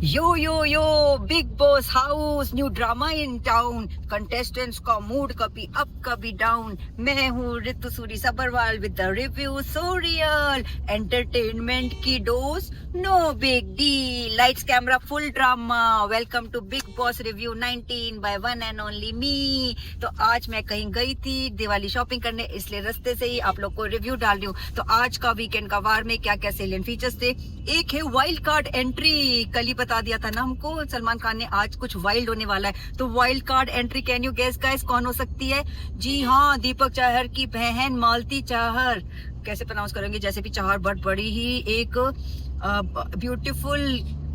Yo Bigg Boss house new drama in town. Contestants का mood कभी up कभी down. मैं हूँ Ritu Suri Sabharwal with the review so real. Entertainment की dose no big D. Lights camera full drama. Welcome to Bigg Boss review 19 by one and only me. तो आज मैं कहीं गई थी दिवाली शॉपिंग करने, इसलिए रास्ते से ही आप लोग को रिव्यू डाल रही हूँ। तो आज का वीकेंड का वार में क्या क्या सेलियंट फीचर्स थे। एक है वाइल्ड कार्ड एंट्री। कल ही बता दिया था ना हमको सलमान खान ने आज कुछ वाइल्ड होने वाला है। तो wild card entry can you guess guys कौन हो सकती है? जी हाँ, दीपक चाहर की बहन मालती चाहर। कैसे प्रोनाउंस करेंगे? जैसे भी चाहर, बट बड़ी ही एक ब्यूटीफुल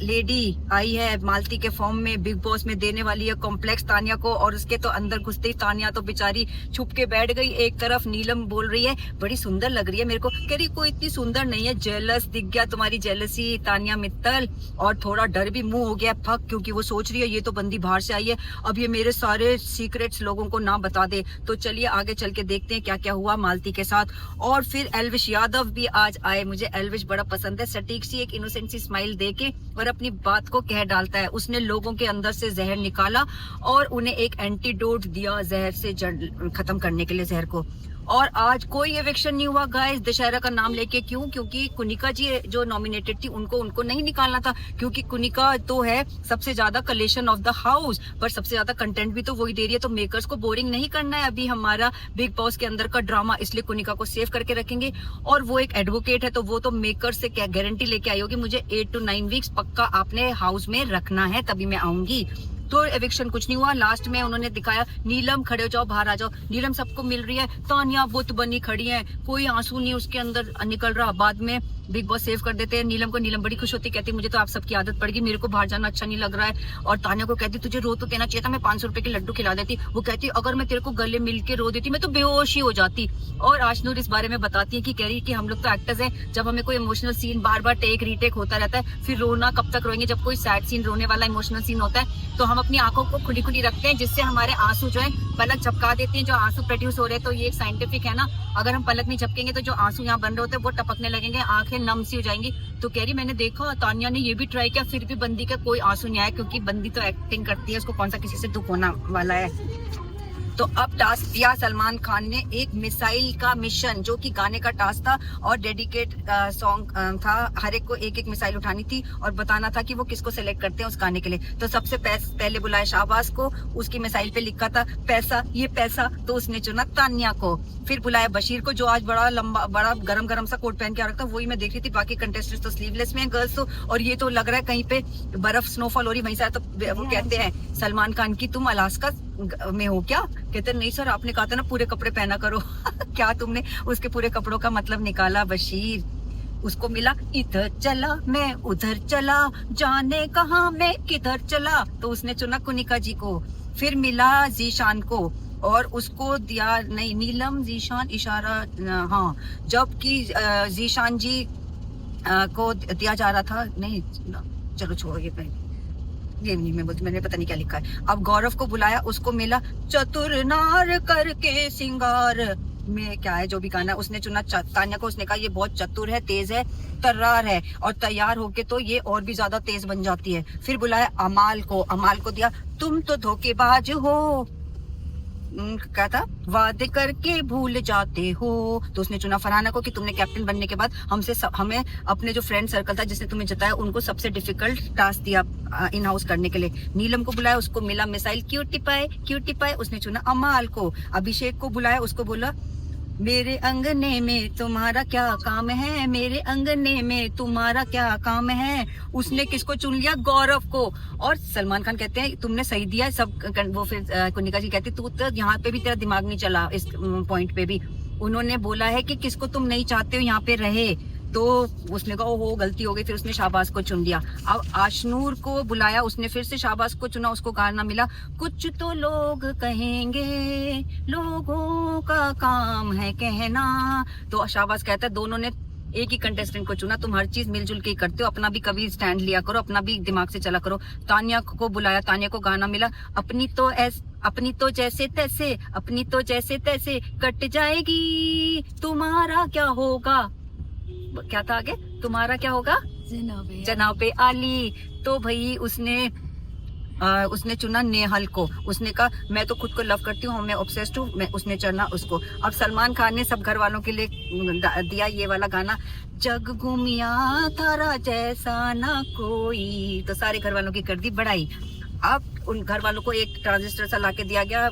लेडी आई है मालती के फॉर्म में। बिग बॉस में देने वाली है कॉम्प्लेक्स तानिया को। और उसके तो अंदर घुसते ही तानिया तो बेचारी छुप के बैठ गई। एक तरफ नीलम बोल रही है बड़ी सुंदर लग रही है मेरे को, कह रही कोई इतनी सुंदर नहीं है, जेलस दिख गया तुम्हारी जेलसी तानिया मित्तल। और थोड़ा डर भी मुंह हो गया फक, क्योंकि वो सोच रही है ये तो बंदी बाहर से आई है, अब ये मेरे सारे सीक्रेट्स लोगों को ना बता दे। तो चलिए आगे चल के देखते हैं क्या क्या हुआ मालती के साथ। और फिर एल्विश यादव भी आज आए। मुझे एल्विश बड़ा पसंद है। सटीक सी एक इनोसेंट सी स्माइल देके और अपनी बात को कह डालता है। उसने लोगों के अंदर से जहर निकाला और उन्हें एक एंटीडोट दिया जहर से खत्म करने के लिए जहर को। और आज कोई एविक्शन नहीं हुआ गाइस, दशहरा का नाम लेके। क्यों? क्योंकि कुनिका जी जो नॉमिनेटेड थी उनको नहीं निकालना था, क्योंकि कुनिका तो है सबसे ज्यादा कलेक्शन ऑफ द हाउस, पर सबसे ज्यादा कंटेंट भी तो वही दे रही है। तो मेकर्स को बोरिंग नहीं करना है अभी हमारा बिग बॉस के अंदर का ड्रामा, इसलिए कुनिका को सेव करके रखेंगे। और वो एक एडवोकेट है, तो वो तो मेकर से क्या गारंटी लेके आई होगी मुझे 8 to 9 वीक्स पक्का आपने हाउस में रखना है, तभी मैं आऊंगी। तो एविक्शन कुछ नहीं हुआ। लास्ट में उन्होंने दिखाया नीलम खड़े हो जाओ, बाहर आ जाओ। नीलम सबको मिल रही है, तानिया बुत बनी खड़ी है, कोई आंसू नहीं उसके अंदर निकल रहा। बाद में बिग बॉस सेव कर देते हैं नीलम को। नीलम बड़ी खुश होती, कहती मुझे तो आप सबकी आदत पड़ गई, मेरे को बाहर जाना अच्छा नहीं लग रहा है। और तानिया को कहती तुझे रो तो देना चाहिए था, मैं 500 रुपए के लड्डू खिला देती। वो कहती अगर मैं तेरे को गले मिल के रो देती मैं तो बेहोश ही हो जाती। और आशनूर इस बारे में बताती है कि कह रही कि हम लोग तो एक्टर्स हैं, जब हमें कोई इमोशनल सीन बार बार टेक रीटेक होता रहता है, फिर रोना कब तक रोएंगे। जब कोई सैड सीन, रोने वाला इमोशनल सीन होता है, तो हम अपनी आंखों को खुली खुली रखते हैं, जिससे हमारे आंसू जो है पलक झपका देती हैं। जो आंसू प्रोड्यूस हो रहे हैं, तो ये एक साइंटिफिक है ना, अगर हम पलक नहीं झपकेंगे तो जो आंसू यहाँ बन रहे होते हैं वो टपकने लगेंगे, आंखें नम सी हो जाएंगी। तो कह रही मैंने देखा तानिया ने ये भी ट्राई किया, फिर भी बंदी का कोई आंसू नहीं आया, क्योंकि बंदी तो एक्टिंग करती है, उसको कौन सा किसी से दुख होना वाला है। तो अब टास्क दिया सलमान खान ने एक मिसाइल का मिशन, जो कि गाने का टास्क था और डेडिकेट सॉन्ग था। हर एक को एक एक मिसाइल उठानी थी और बताना था कि वो किसको सिलेक्ट करते हैं उस गाने के लिए। तो सबसे पहले बुलाया शाहबाज को, उसकी मिसाइल पे लिखा था पैसा, ये पैसा, तो उसने चुना तानिया को। फिर बुलाया बशीर को, जो आज बड़ा लंबा बड़ा गरम सा कोट पहन के आ रखा था, वही मैं देख रही थी। बाकी कंटेस्टेंट्स तो स्लीवलेस में है, गर्ल्स तो। और ये तो लग रहा है कहीं पे बर्फ स्नोफॉल हो रही वहीं से। तो वो कहते हैं सलमान खान की तुम अलास्का में हो क्या? कहते नहीं सर, आपने कहा था ना पूरे कपड़े पहना करो। क्या तुमने उसके पूरे कपड़ों का मतलब निकाला? बशीर उसको मिला इधर चला मैं उधर चला, जाने कहां मैं किधर चला, तो उसने चुना कुनिका जी को। फिर मिला जीशान को और उसको दिया नहीं नीलम जीशान इशारा, हाँ, जबकि जीशान जी को दिया जा रहा था नहीं, चलो छोड़ो ये नहीं मैं बोलती, मैंने पता नहीं क्या लिखा है। अब गौरव को बुलाया, उसको मिला चतुर नार करके सिंगार में क्या है जो भी गाना, उसने चुना तानिया को। उसने कहा ये बहुत चतुर है, तेज है, तर्रार है, और तैयार होके तो ये और भी ज्यादा तेज बन जाती है। फिर बुलाया अमाल को दिया तुम तो धोखेबाज हो, क्या था, वादे करके भूल जाते हो। तो उसने चुना फरहाना को कि तुमने कैप्टन बनने के बाद हमें अपने जो फ्रेंड सर्कल था जिसने तुम्हें जताया, उनको सबसे डिफिकल्ट टास्क दिया इन हाउस करने के लिए। नीलम को बुलाया, उसको मिला मिसाइल क्यूटी पाए, उसने चुना अमाल को। अभिषेक को बुलाया, उसको बोला मेरे अंगने में तुम्हारा क्या काम है, मेरे अंगने में तुम्हारा क्या काम है। उसने किसको चुन लिया? गौरव को। और सलमान खान कहते हैं तुमने सही दिया सब। वो फिर कुनिका जी कहती तू तो यहाँ पे भी तेरा दिमाग नहीं चला, इस पॉइंट पे भी उन्होंने बोला है कि किसको तुम नहीं चाहते हो यहाँ पे रहे। तो उसने कहा ओहो गलती हो गई, फिर उसने शाहबाज को चुन लिया। अब आशनूर को बुलाया, उसने फिर से शाहबाज को चुना, उसको गाना मिला कुछ तो लोग कहेंगे, लोगों का काम है कहना। तो शाहबाज कहता है दोनों ने एक ही कंटेस्टेंट को चुना, तुम हर चीज मिलजुल के ही करते हो, अपना भी कभी स्टैंड लिया करो, अपना भी दिमाग से चला करो। तानिया को बुलाया, तानिया को गाना मिला अपनी तो जैसे तैसे कट जाएगी, तुम्हारा क्या होगा, क्या था आगे, तुम्हारा क्या होगा, जनाबे आली। तो भाई उसने चुना नेहल को। उसने कहा मैं तो खुद को लव करती हूँ, मैं ऑब्सेस्ड हूँ, मैं उसने चुना उसको। अब सलमान खान ने सब घर वालों के लिए दिया ये वाला गाना, जग घूमिया तारा जैसा ना कोई। तो सारे घर वालों की कर दी बड़ाई। अब उन घर वालों को एक ट्रांजिस्टर सा लाके दिया गया,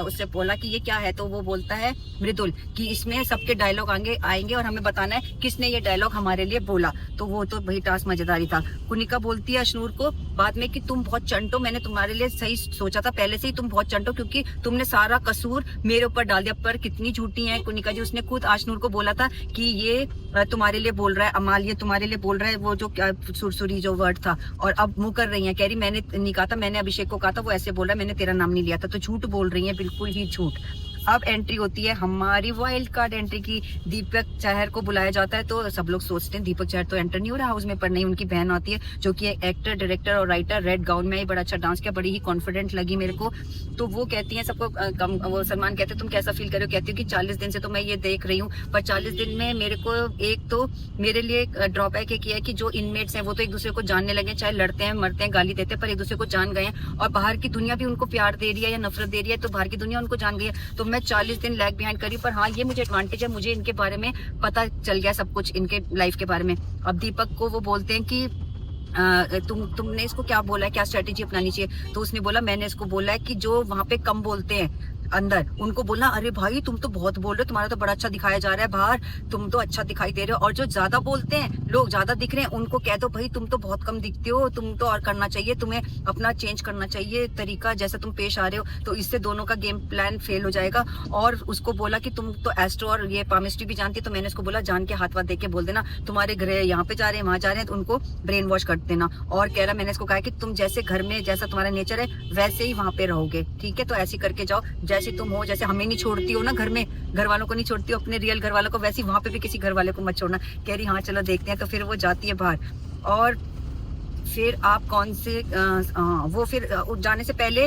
उससे बोला कि ये क्या है, तो वो बोलता है मृदुल कि इसमें सबके डायलॉग आएंगे और हमें बताना है किसने ये डायलॉग हमारे लिए बोला। तो वो तो भाई टास्क मजेदारी था। कुनिका बोलती है अशनूर को बाद में कि तुम बहुत चंटो, मैंने तुम्हारे लिए सही सोचा था पहले से ही, तुम बहुत चंटो क्योंकि तुमने सारा कसूर मेरे ऊपर डाल दिया। पर कितनी झूठी है कुनिका जी, उसने खुद अशनूर को बोला था कि ये तुम्हारे लिए बोल रहा है, अमाल ये तुम्हारे लिए बोल रहा है, वो जो क्या सुरसुरी जो वर्ड था। और अब मुंह कर रही है, कह रही मैंने नहीं कहा था, मैंने अभिषेक को कहा था, वो ऐसे बोल रहा है, मैंने तेरा नाम नहीं लिया था। तो झूठ बोल रही है, बिल्कुल ही झूठ। अब एंट्री होती है हमारी वाइल्ड कार्ड एंट्री की। दीपक चहर को बुलाया जाता है। तो सब लोग सोचते हैं दीपक चहर तो एंटर नहीं हो रहा हाउस में, पर नहीं, उनकी बहन आती है जो कि एक्टर, डायरेक्टर और राइटर। रेड गाउन में ही बड़ा अच्छा डांस किया, बड़ी ही कॉन्फिडेंट लगी मेरे को। तो वो कहती है सबको, वो सलमान कहते हैं तुम कैसा फील कर रहे हो? कहती हो कि 40 दिन से तो मैं ये देख रही हूँ, पर 40 दिन में मेरे को एक तो मेरे लिए ड्रॉबैक एक है कि जो इनमेट्स हैं वो तो एक दूसरे को जानने लगे, चाहे लड़ते हैं, मरते हैं, गाली देते हैं, पर एक दूसरे को जान गए हैं। और बाहर की दुनिया भी उनको प्यार दे रही है या नफरत दे रही है, तो बाहर की दुनिया उनको जान गई है। तो मैं 40 दिन लैग बिहाइंड करी, पर हाँ ये मुझे एडवांटेज है, मुझे इनके बारे में पता चल गया सब कुछ, इनके लाइफ के बारे में। अब दीपक को वो बोलते हैं कि तुमने इसको क्या बोला है, क्या स्ट्रेटेजी अपनानी चाहिए? तो उसने बोला मैंने इसको बोला है कि जो वहां पे कम बोलते हैं अंदर, उनको बोलना अरे भाई तुम तो बहुत बोल रहे हो, तुम्हारा तो बड़ा अच्छा दिखाया जा रहा है बाहर, तुम तो अच्छा दिखाई दे रहे हो। और जो ज्यादा बोलते हैं, लोग ज्यादा दिख रहे हैं, उनको कह दो भाई तुम तो बहुत कम दिखते हो, तुम तो और करना चाहिए, तुम्हें अपना चेंज करना चाहिए तरीका, जैसा तुम पेश आ रहे हो। तो इससे दोनों का गेम प्लान फेल हो जाएगा। और उसको बोला कि तुम तो एस्ट्रो और ये पामिस्ट्री भी जानती है, तो मैंने उसको बोला जान के हाथ दे के बोल देना तुम्हारे ग्रह यहाँ पे जा रहे हैं, वहां जा रहे हैं, तो उनको ब्रेन वॉश कर देना। और कह रहा मैंने इसको कहा कि तुम जैसे घर में जैसा तुम्हारा नेचर है वैसे ही वहां पे रहोगे, ठीक है? तो ऐसे करके जाओ जैसे तुम हो, जैसे हमें नहीं छोड़ती हो ना घर में, घर वालों को नहीं छोड़ती हो, अपने रियल घर वालों को, वैसे वहां पे भी किसी घर वाले को मत छोड़ना। कह रही हाँ चलो देखते हैं। तो फिर वो जाती है बाहर। और फिर आप कौन से वो फिर जाने से पहले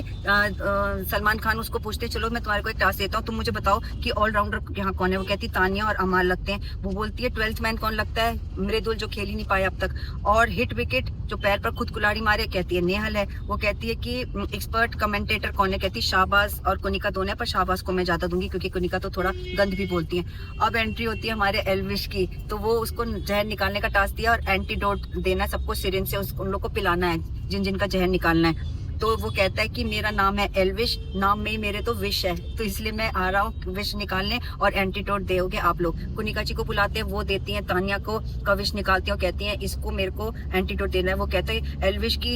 सलमान खान उसको पूछते चलो मैं तुम्हारे को एक टास्क देता हूँ, तुम मुझे बताओ कि ऑलराउंडर यहाँ कौन है? वो कहती तानिया और अमाल लगते हैं। वो बोलती है 12th मैन कौन लगता है? मृदुल जो खेल ही नहीं पाया अब तक। और हिट विकेट जो पैर पर खुद कुल्हाड़ी मारे, कहती है नेहल है। वो कहती है कि एक्सपर्ट कमेंटेटर कौन है? कहती शाहबाज और कुनिका दोनों है, पर शाहबाज को मैं ज्यादा दूंगी क्योंकि कुनिका तो थोड़ा गंद भी बोलती है। अब एंट्री होती है हमारे एल्विश की। तो वो उसको जहर निकालने का टास्क दिया और एंटीडोट देना सबको सिरिंज से उन लोग को पिलाना है जिन जिन का जहर निकालना है। तो वो कहता है कि मेरा नाम है एल्विश, नाम में ही मेरे तो विश है, तो इसलिए मैं आ रहा हूँ विश निकालने और एंटीडोट दोगे आप लोग। कुनिका जी को बुलाते हैं, वो देती हैं तानिया को का विश निकालती हैं, कहती हैं इसको मेरे को एंटीडोट देना है। वो कहते हैं एल्विश की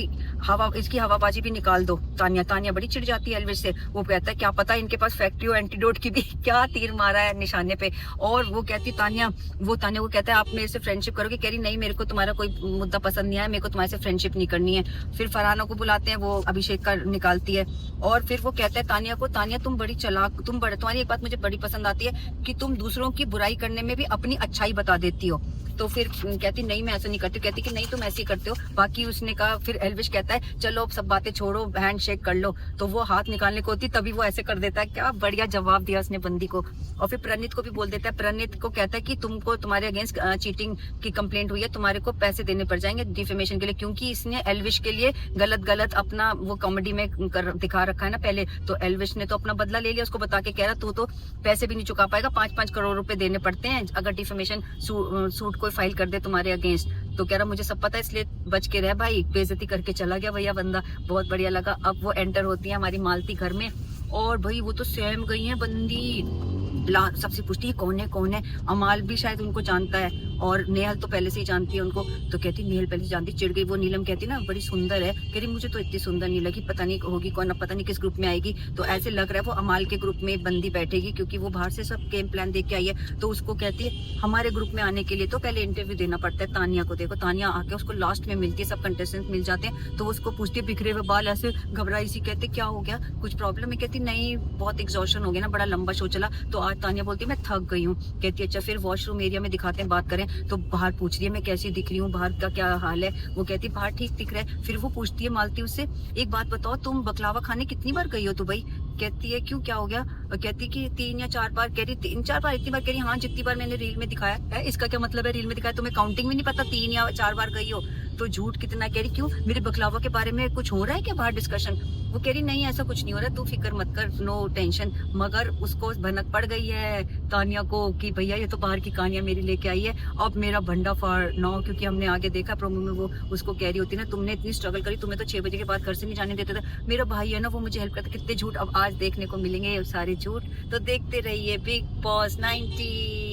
इसकी हवाबाजी भी निकाल दो। तानिया बड़ी चिढ़ जाती है एल्विश से। वो कहता है क्या पता इनके पास फैक्ट्री हो एंटीडोट की भी, क्या तीर मारा है निशाने पे। और वो कहती तानिया को कहता है आप मेरे से फ्रेंडशिप करोगे? कह रही नहीं, मेरे को तुम्हारा कोई मुद्दा पसंद नहीं है, मेरे को तुम्हारे से फ्रेंडशिप नहीं करनी है। फिर फरहाना को बुलाते हैं, वो अभिषेक का निकालती है। और फिर वो कहता है तानिया को, तानिया तुम बड़ी चालाक, तुम्हारी एक बात मुझे बड़ी पसंद आती है कि तुम दूसरों की बुराई करने में भी अपनी अच्छाई बता देती हो। तो फिर कहती नहीं मैं ऐसा नहीं करती, कहती कि नहीं तुम ऐसे ही करते हो। बाकी उसने कहा, फिर एल्विश कहता है चलो अब सब बातें छोड़ो, हैंड शेक कर लो। तो वो हाथ निकालने को होती तभी वो ऐसे कर देता है। क्या बढ़िया जवाब दिया उसने बंदी को। और फिर प्रणीत को भी बोल देता है, प्रणीत को कहता है कि तुमको तुम्हारे अगेंस्ट चीटिंग की कंप्लेंट हुई है, तुम्हारे को पैसे देने पड़ जाएंगे डिफेमेशन के लिए, क्योंकि इसने एल्विश के लिए गलत अपना वो कॉमेडी में दिखा रखा है ना पहले। तो एल्विश ने तो अपना बदला ले लिया, उसको बता के कह रहा तू तो पैसे भी नहीं चुका पाएगा, 5-5 करोड़ रुपए देने पड़ते हैं अगर डिफेमेशन सूट कोई फाइल कर दे तुम्हारे अगेंस्ट। तो कह रहा मुझे सब पता है इसलिए बच के रह भाई। बेइज्जती करके चला गया भैया बंदा, बहुत बढ़िया लगा। अब वो एंटर होती है हमारी मालती घर में, और भाई वो तो सहम गई है बंदी। सबसे पूछती है कौन है। अमाल भी शायद उनको जानता है और नेहल तो पहले से ही जानती है उनको। तो कहती नेहल पहले से जानती, चिढ़ गई। वो नीलम कहती ना बड़ी सुंदर है, कह रही मुझे तो इतनी सुंदर नहीं लगी, पता नहीं होगी कौन, अब पता नहीं किस ग्रुप में आएगी। तो ऐसे लग रहा है वो अमाल के ग्रुप में बंदी बैठेगी, क्योंकि वो बाहर से सब गेम प्लान देख के आई है। तो उसको कहती है हमारे ग्रुप में आने के लिए तो पहले इंटरव्यू देना पड़ता है। तानिया को देखो, तानिया आके उसको लास्ट में मिलती है, सब कंटेस्टेंट मिल जाते हैं। तो उसको पूछती है बिखरे हुए बाल, ऐसे घबराई सी, कहते क्या हो गया, कुछ प्रॉब्लम है? कहती नहीं बहुत एग्जॉशन हो गया ना, बड़ा लंबा शो चला। तो आज तानिया बोलती है मैं थक गई हूँ। कहती अच्छा फिर वॉशरूम एरिया में दिखाते हैं, बात करें। हैं, तो बाहर पूछ रही है मैं कैसी दिख रही हूँ, बाहर का क्या हाल है। वो कहती है बाहर ठीक दिख रहा है। फिर वो पूछती है मालती उससे, एक बात बताओ तुम बकलावा खाने कितनी बार गई हो दुबई? कहती है क्यों, क्या हो गया? कहती कि 3 या 4 बार। कह रही 3-4 बार, इतनी बार? कह रही हाँ जितनी बार मैंने रील में दिखाया है। इसका क्या मतलब है रील में दिखाया? तुम्हें काउंटिंग भी नहीं पता 3 या 4 बार गई हो? तो झूठ कितना। कह रही क्यों, मेरे बकलावा के बारे में कुछ हो रहा है क्या बाहर डिस्कशन? वो कह रही नहीं ऐसा कुछ नहीं हो रहा, तू फिक्र मत कर, नो टेंशन। मगर उसको भनक पड़ गई है तानिया को कि भैया ये तो बाहर की कहानियां मेरी लेके आई है, अब मेरा भंडा फाड़ नाउ। क्योंकि हमने आगे देखा प्रोमो में वो उसको कह रही होती ना, तुमने इतनी स्ट्रगल करी, तुम्हें तो 6 बजे के बाद घर से नहीं जाने देता था, मेरा भाई है ना वो मुझे हेल्प करता। कितने झूठ अब आज देखने को मिलेंगे सारे झूठ। तो देखते रहिए बिग बॉस 19।